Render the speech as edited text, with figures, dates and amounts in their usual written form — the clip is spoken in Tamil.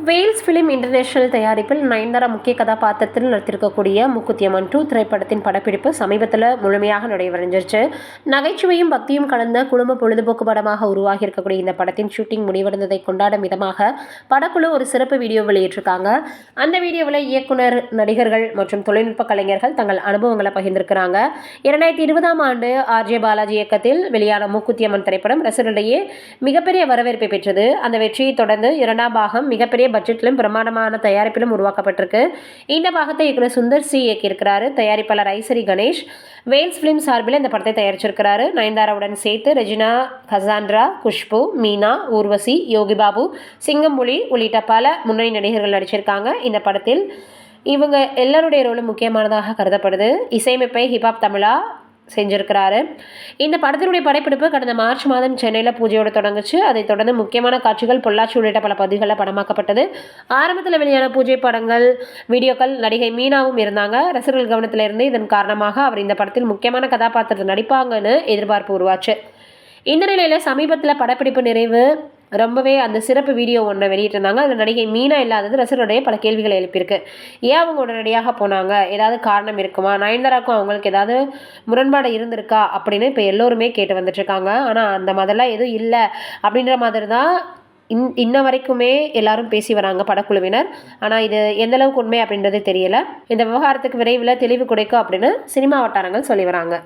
வேல்ஸ் ஃபிலிம் இன்டர்நேஷனல் தயாரிப்பில் நயன்தாரா முக்கிய கதாபாத்திரத்தில் நடித்திருக்கக்கூடிய மூக்குத்தியம்மன் 2 திரைப்படத்தின் படப்பிடிப்பு சமீபத்தில் முழுமையாக நிறைவடைஞ்சிருச்சு. நகைச்சுவையும் பக்தியும் கலந்த குடும்ப பொழுதுபோக்கு படமாக உருவாகி இருக்கக்கூடிய இந்த படத்தின் ஷூட்டிங் முடிவடைந்ததை கொண்டாடும் விதமாக படக்குழு ஒரு சிறப்பு வீடியோ வெளியிட்டிருக்காங்க. அந்த வீடியோவில் இயக்குனர், நடிகர்கள் மற்றும் தொழில்நுட்ப கலைஞர்கள் தங்கள் அனுபவங்களை பகிர்ந்திருக்கிறாங்க. 2020ஆம் ஆண்டு ஆர்ஜே பாலாஜி இயக்கத்தில் வெளியான மூக்குத்தியம்மன் திரைப்படம் ரசிகர்களிடையே மிகப்பெரிய வரவேற்பை பெற்றது. அந்த வெற்றியை தொடர்ந்து இரண்டாம் பாகம் மிகப்பெரிய பட்ஜெட்டிலும் பிரமாண்டமான தயாரிப்பிலும் உருவாக்கப்பட்டிருக்கு. இந்த பாகத்தை இயக்குனர் சுந்தர் சி இயக்கியிருக்கிறாரு. தயாரிப்பாளர் ஐசரி கணேஷ் வேல்ஸ் பிலிம் சார்பில் இந்த படத்தை தயாரிச்சிருக்கிறாரு. நயன்தாராவுடன் சேர்த்து ரெஜினா, கசாண்ட்ரா, குஷ்பு, மீனா, ஊர்வசி, யோகிபாபு, சிங்கம்புலி உள்ளிட்ட பல முன்னணி நடிகர்கள் நடிச்சிருக்காங்க. இந்த படத்தில் இவங்க எல்லாருடைய ரோலும் முக்கியமானதாக கருதப்படுது. இசையமைப்பை ஹிப்ஹாப் தமிழா செஞ்சிருக்கிறாரு. இந்த படத்தினுடைய படப்பிடிப்பு கடந்த மார்ச் மாதம் சென்னையில் பூஜையோடு தொடங்குச்சு. அதைத் தொடர்ந்து முக்கியமான காட்சிகள் பொள்ளாச்சி உள்ளிட்ட பல பகுதிகளில் படமாக்கப்பட்டது. ஆரம்பத்தில் வெளியான பூஜை படங்கள், வீடியோக்கள் நடிகை மீனாவும் இருந்தாங்க. ரசிகர்கள் கவனத்தில் இருந்து இதன் காரணமாக அவர் இந்த படத்தில் முக்கியமான கதாபாத்திரத்தில் நடிப்பாங்கன்னு எதிர்பார்ப்பு உருவாச்சு. இந்த நிலையில் சமீபத்தில் படப்பிடிப்பு நிறைவு ரொம்பவே அந்த சிறப்பு வீடியோ ஒன்றை வெளியிட்டிருந்தாங்க. அதில் நடிகை மீனா இல்லாதது ரசிகர்களுடைய பல கேள்விகளை எழுப்பியிருக்கு. ஏன் அவங்க உடனடியாக போனாங்க? ஏதாவது காரணம் இருக்குமா? நயன்தாராக்கும் அவங்களுக்கு ஏதாவது முரண்பாடு இருந்திருக்கா அப்படின்னு இப்போ எல்லோருமே கேட்டு வந்துட்டுருக்காங்க. ஆனால் அந்த மாதிரிலாம் எதுவும் இல்லை அப்படின்ற மாதிரி தான் இன்ன வரைக்குமே எல்லாரும் பேசி வராங்க படக்குழுவினர். ஆனால் இது எந்தளவுக்கு உண்மை அப்படின்றது தெரியல. இந்த விவகாரத்துக்கு விரைவில் தெளிவு கிடைக்கும் அப்படின்னு சினிமா வட்டாரங்கள் சொல்லி வராங்க.